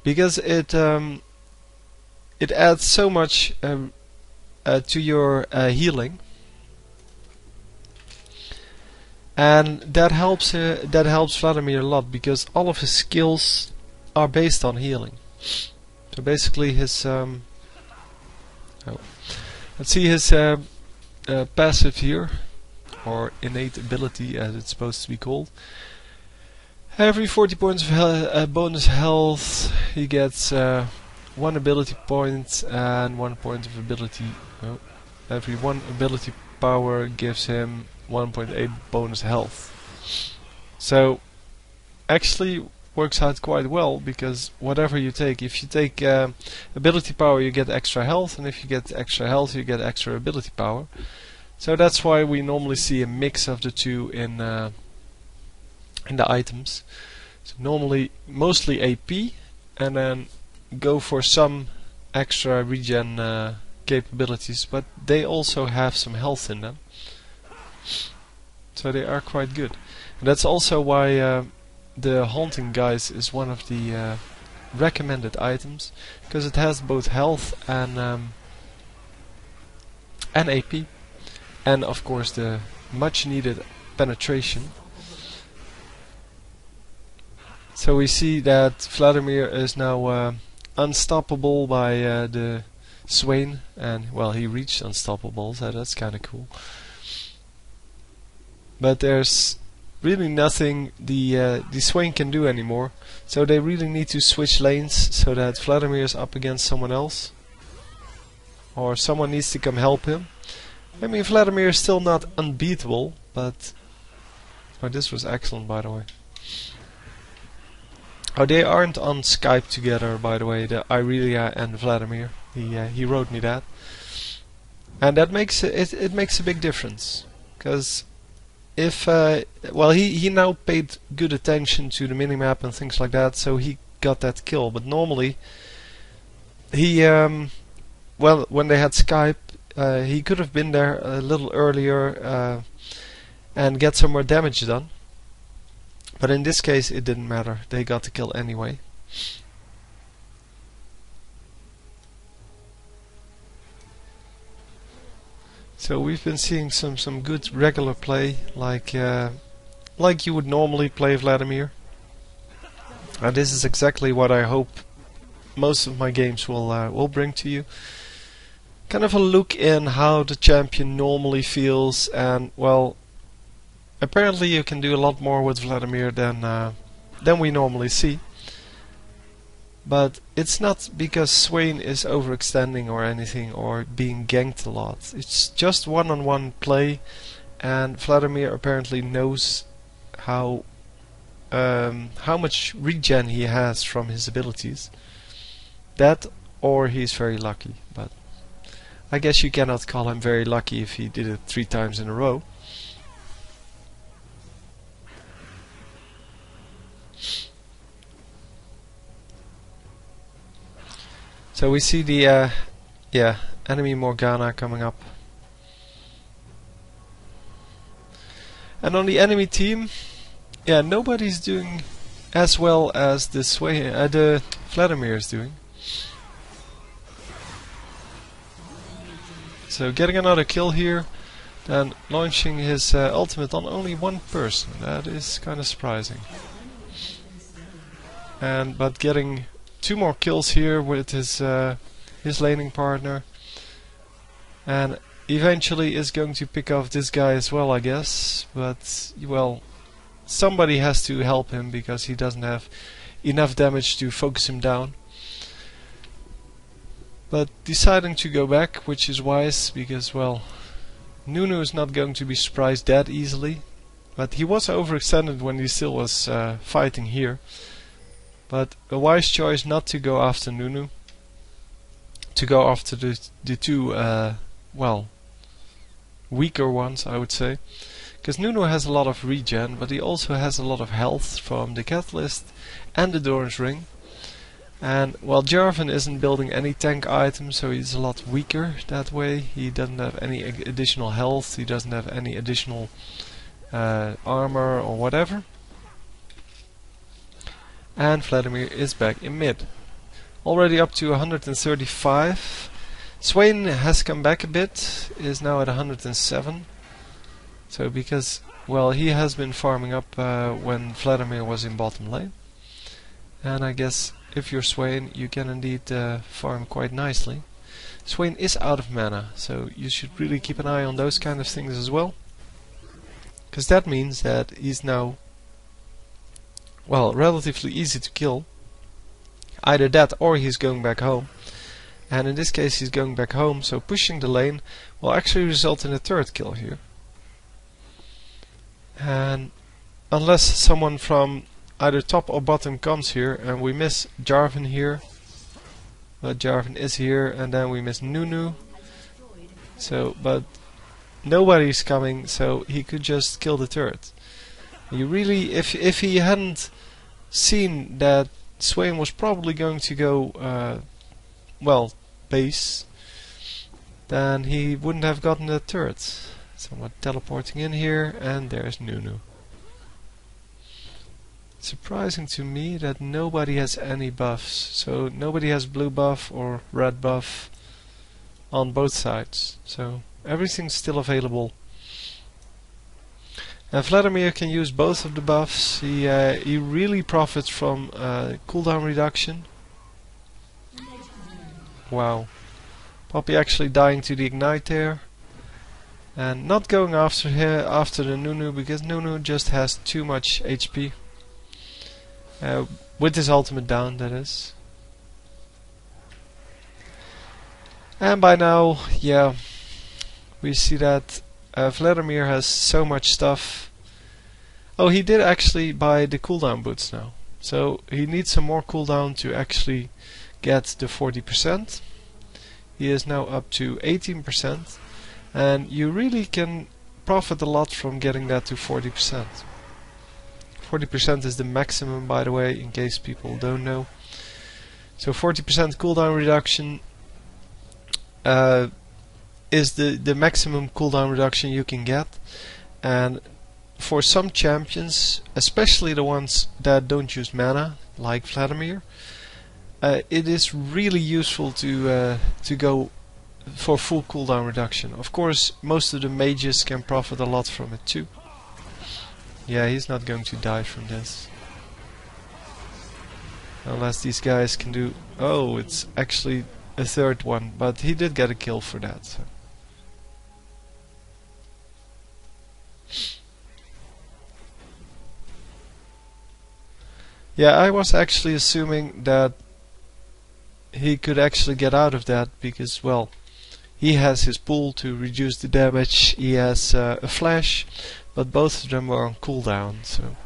because it adds so much to your healing, and that helps Vladimir a lot, because all of his skills are based on healing. So basically his let's see his passive here, or innate ability as it's supposed to be called. Every 40 points of bonus health, he gets 1 ability point and 1 point of ability. Every 1 ability power gives him 1.8 bonus health. So actually works out quite well, because whatever you take, if you take ability power, you get extra health, and if you get extra health, you get extra ability power. So that's why we normally see a mix of the two in the items. So normally mostly AP, and then go for some extra regen capabilities, but they also have some health in them, so they are quite good. And that's also why the Haunting Guise is one of the recommended items, because it has both health and AP, and of course the much needed penetration. So we see that Vladimir is now unstoppable by the Swain, and well, he reached unstoppable, so that's kind of cool. But there's really nothing the Swain can do anymore, so they really need to switch lanes so that Vladimir is up against someone else, or someone needs to come help him. I mean, Vladimir is still not unbeatable, but this was excellent, by the way. Oh, they aren't on Skype together, by the way, the Irelia and Vladimir. He wrote me that, and that makes it makes a big difference, because if well, he now paid good attention to the minimap and things like that, so he got that kill. But normally he well, when they had Skype, he could have been there a little earlier and get some more damage done. But in this case it didn't matter, they got the kill anyway. So we've been seeing some good regular play, like you would normally play Vladimir. And this is exactly what I hope most of my games will bring to you. Kind of a look in how the champion normally feels, and well, apparently you can do a lot more with Vladimir than we normally see. But it's not because Swain is overextending or anything, or being ganked a lot. It's just one-on-one play, and Vladimir apparently knows how much regen he has from his abilities. That, or he's very lucky. But I guess you cannot call him very lucky if he did it 3 times in a row. So we see the enemy Morgana coming up, and on the enemy team, nobody's doing as well as the Vladimir is doing. So getting another kill here, then launching his ultimate on only one person. That is kind of surprising. But getting 2 more kills here with his laning partner, and eventually is going to pick off this guy as well, I guess. But well, somebody has to help him because he doesn't have enough damage to focus him down. But deciding to go back, which is wise, because well, Nunu is not going to be surprised that easily. But he was overextended when he still was fighting here. But a wise choice not to go after Nunu, to go after the 2 well, weaker ones, I would say, because Nunu has a lot of regen, but he also has a lot of health from the Catalyst and the Doran's Ring. And well, Jarvan isn't building any tank items, so he's a lot weaker that way. He doesn't have any additional health, he doesn't have any additional armor or whatever. And Vladimir is back in mid. Already up to 135. Swain has come back a bit, is now at 107. So because, well, he has been farming up when Vladimir was in bottom lane. And I guess if you're Swain, you can indeed farm quite nicely. Swain is out of mana, so you should really keep an eye on those kind of things as well. Because that means that he's now, well, relatively easy to kill. Either that or he's going back home. And in this case he's going back home, so pushing the lane will actually result in a third kill here. And unless someone from either top or bottom comes here, and we miss Jarvan here. But Jarvan is here, and then we miss Nunu. So, but nobody's coming, so he could just kill the turret. You really, if he hadn't seen that Swain was probably going to go, well, base, then he wouldn't have gotten that turret. Someone teleporting in here, and there's Nunu. Surprising to me that nobody has any buffs. So nobody has blue buff or red buff on both sides. So everything's still available. And Vladimir can use both of the buffs. He really profits from cooldown reduction. Wow. Poppy actually dying to the ignite there. And not going after the Nunu, because Nunu just has too much HP. With his ultimate down, that is. And by now, yeah, we see that Vladimir has so much stuff. Oh, he did actually buy the cooldown boots now. So he needs some more cooldown to actually get the 40%. He is now up to 18%. And you really can profit a lot from getting that to 40%. 40% is the maximum, by the way, in case people don't know. So 40% cooldown reduction is the maximum cooldown reduction you can get. And for some champions, especially the ones that don't use mana, like Vladimir, it is really useful to go for full cooldown reduction. Of course, most of the mages can profit a lot from it too. Yeah, he's not going to die from this. Unless these guys can do... Oh, it's actually a third one, but he did get a kill for that. So. Yeah, I was actually assuming that he could actually get out of that because, well, he has his pool to reduce the damage, he has a flash, but both of them were on cooldown, so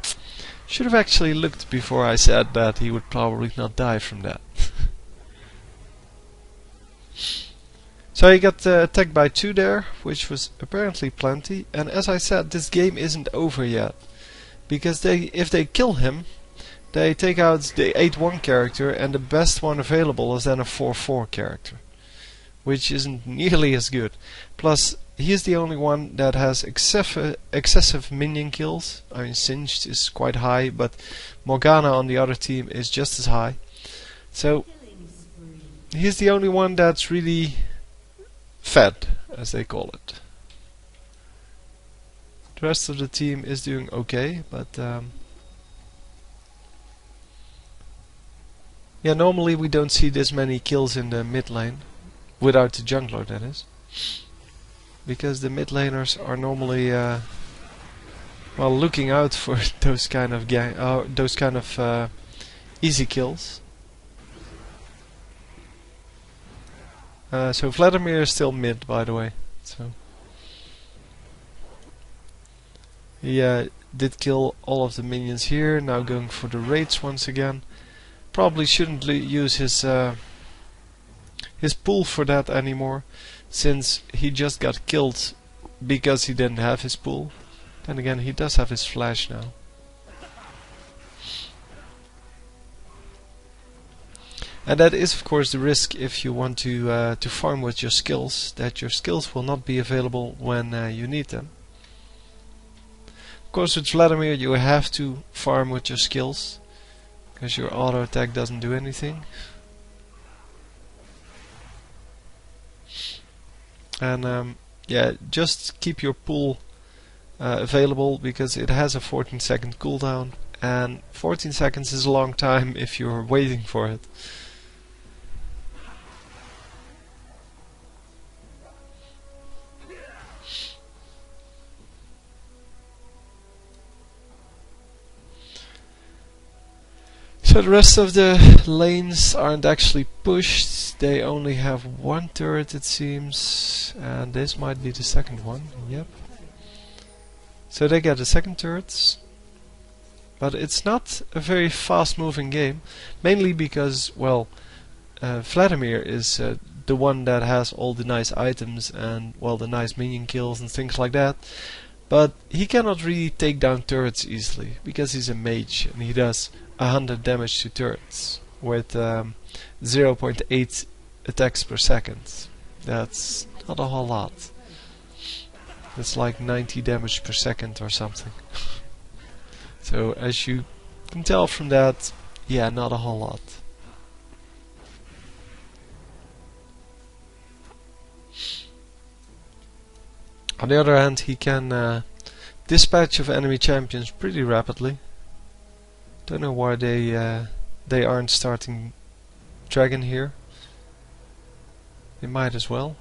should have actually looked before I said that he would probably not die from that. So he got attacked by 2 there, which was apparently plenty, and as I said, this game isn't over yet, because if they kill him, they take out the 8-1 character, and the best one available is then a 4-4 character, which isn't nearly as good. Plus, he's the only one that has excessive minion kills. I mean, Singed is quite high, but Morgana on the other team is just as high. So, he's the only one that's really fed, as they call it. The rest of the team is doing okay, but yeah, normally we don't see this many kills in the mid lane, without the jungler, that is, because the mid laners are normally well, looking out for those kind of easy kills. So Vladimir is still mid, by the way. So he did kill all of the minions here. Now going for the raids once again. Probably shouldn't use his pool for that anymore, since he just got killed because he didn't have his pool. Then again, he does have his flash now. And that is of course the risk if you want to farm with your skills, that your skills will not be available when you need them. Of course with Vladimir you have to farm with your skills, because your auto attack doesn't do anything. And yeah, just keep your pool available, because it has a 14-second cooldown, and 14 seconds is a long time if you're waiting for it. So the rest of the lanes aren't actually pushed, they only have one turret it seems, and this might be the second one, yep. So they get the second turret, but it's not a very fast moving game, mainly because, well, Vladimir is the one that has all the nice items and, well, the nice minion kills and things like that. But he cannot really take down turrets easily, because he's a mage and he does 100 damage to turrets with 0.8 attacks per second. That's not a whole lot. That's like 90 damage per second or something. So as you can tell from that, yeah, not a whole lot. On the other hand, he can dispatch of enemy champions pretty rapidly. Don't know why they aren't starting dragon here. They might as well.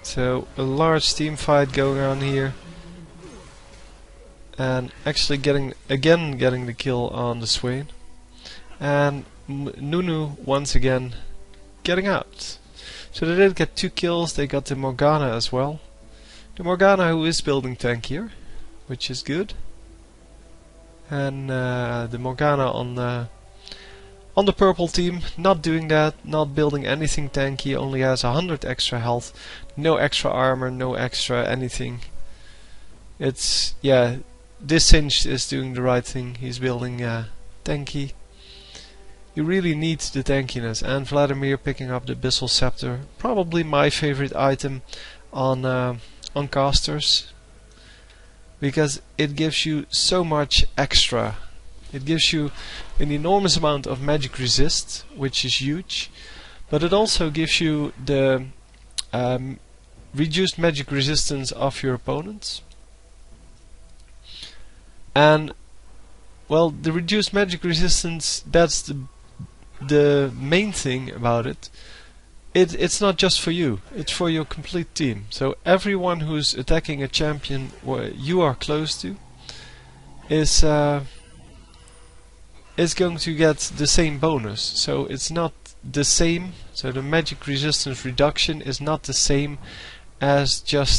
So a large team fight going on here. And actually getting the kill on the Swain, and Nunu once again getting out. So they did get 2 kills, they got the Morgana as well. The Morgana who is building tank here, which is good. And the Morgana on the purple team not doing that, not building anything tanky, only has 100 extra health, no extra armor, no extra anything. It's, yeah, this Singed is doing the right thing. He's building tanky. You really need the tankiness, and Vladimir picking up the Abyssal Scepter, probably my favorite item on casters, because it gives you so much extra. It gives you an enormous amount of magic resist, which is huge, but it also gives you the reduced magic resistance of your opponents. And, well, the reduced magic resistance, that's the main thing about it. It's not just for you, it's for your complete team. So everyone who's attacking a champion you are close to is going to get the same bonus. So it's not the same, so the magic resistance reduction is not the same as just